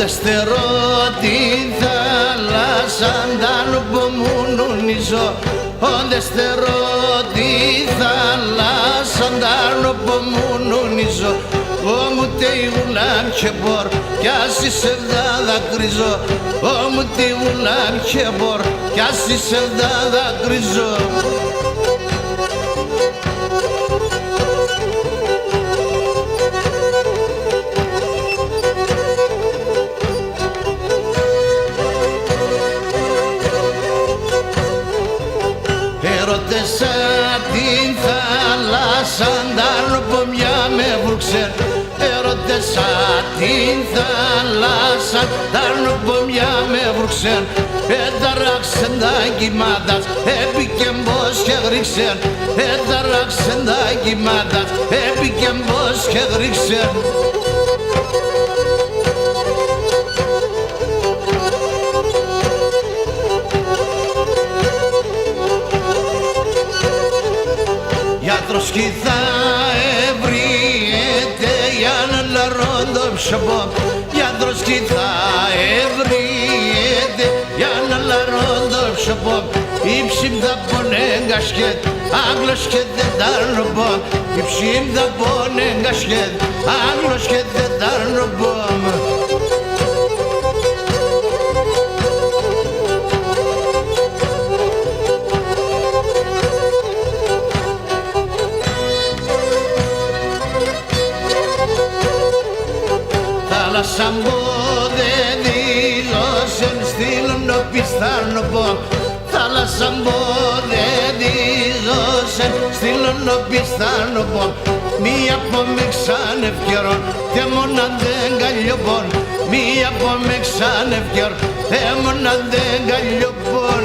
Οντεστερώ τη θάλασσα αντάνω που μου νουνίζω. Οντεστερώ τη θάλασσα αντάνω που μου νουνίζω. Όμου τε ουλάμ και μπορ κι ας είσαι δάκρυζω. Όμου τε ουλάμ και μπορ κι ας είσαι δάκρυζω. Έρωτεσα την θάλασσα αντάνω που μια με βρούξε. Έρωτεσα την θάλασσα αντάνω που μια με βρούξε. Έταραξεν τα κύματας, έπηκε μπος και γρίξε. Έταραξεν τα κύματας, έπηκε μπος και γρίξε. Γιατρός κι θα ευριέται για να λαρώ το ψωπό. Γιατρός κι θα ευριέται για να λαρώ το ψωπό. Υψιμ θα πονέγκα σκέτ, Άγγλος και δεν τα ρομπώ. Υψιμ θα πονέγκα σκέτ, Άγγλος και δεν τα ρομπώ. Θάλασσα δεν δήλωσεν στείλουν ο πιστάνοπο. Θάλασσα δεν δήλωσεν στείλουν ο πιστάνοπο. Μία από με ξανευκαιρών και μόνα δεν καλλιοπών. Μία από με ξανευκαιρών και μόνα δεν καλλιοπών.